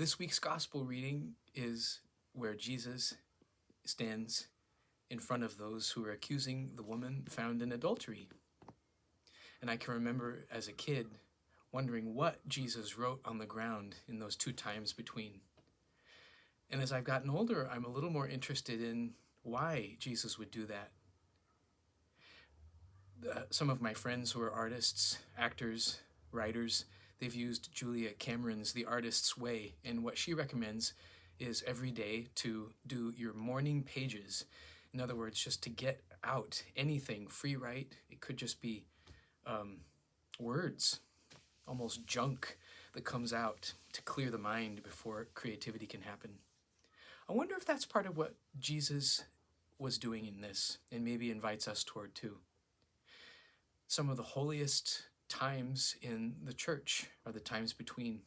This week's gospel reading is where Jesus stands in front of those who are accusing the woman found in adultery. And I can remember as a kid wondering what Jesus wrote on the ground in those two times between. And as I've gotten older, I'm a little more interested in why Jesus would do that. Some of my friends who are artists, actors, writers, they've used Julia Cameron's The Artist's Way, and what she recommends is every day to do your morning pages. In other words, just to get out anything, free write. It could just be words, almost junk that comes out to clear the mind before creativity can happen. I wonder if that's part of what Jesus was doing in this, and maybe invites us toward too. Some of the holiest times in the church are the times between.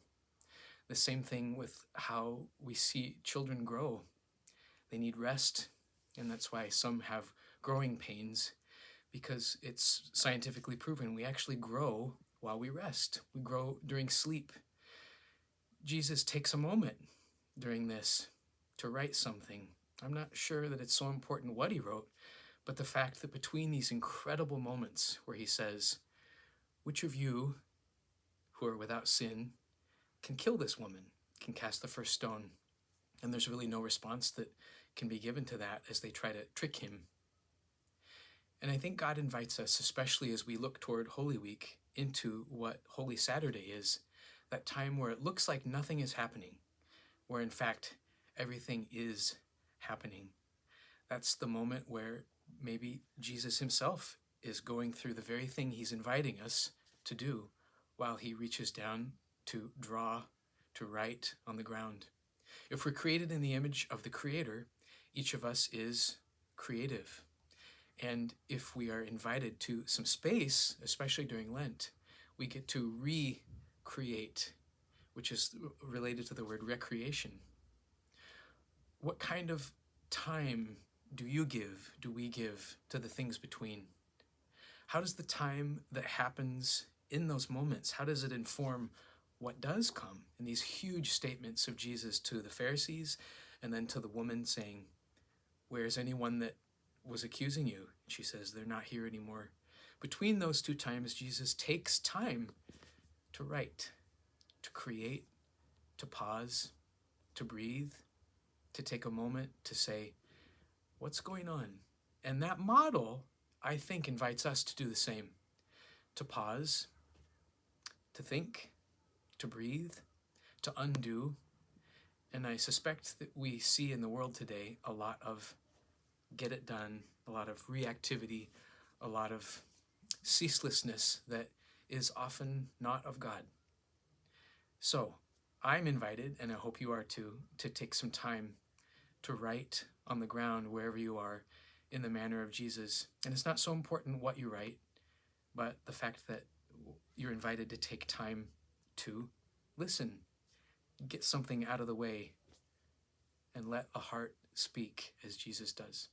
The same thing with how we see children grow. They need rest, and that's why some have growing pains, because it's scientifically proven we actually grow while we rest. We grow during sleep. Jesus takes a moment during this to write something. I'm not sure that it's so important what he wrote, but the fact that between these incredible moments where he says, "Which of you who are without sin can kill this woman, can cast the first stone?" And there's really no response that can be given to that as they try to trick him. And I think God invites us, especially as we look toward Holy Week, into what Holy Saturday is, that time where it looks like nothing is happening, where in fact everything is happening. That's the moment where maybe Jesus himself is going through the very thing he's inviting us to do while he reaches down to draw, to write on the ground. If we're created in the image of the Creator, each of us is creative. And if we are invited to some space, especially during Lent, we get to recreate, which is related to the word recreation. What kind of time do we give to the things between? How does the time that happens in those moments, how does it inform what does come in these huge statements of Jesus to the Pharisees and then to the woman saying, "Where's anyone that was accusing you?" She says, "They're not here anymore." Between those two times, Jesus takes time to write, to create, to pause, to breathe, to take a moment to say, what's going on? And that model, I think, invites us to do the same, to pause, to think, to breathe, to undo. And I suspect that we see in the world today a lot of get it done, a lot of reactivity, a lot of ceaselessness that is often not of God. So I'm invited, and I hope you are too, to take some time to write on the ground wherever you are in the manner of Jesus. And it's not so important what you write, but the fact that you're invited to take time to listen, get something out of the way, and let a heart speak as Jesus does.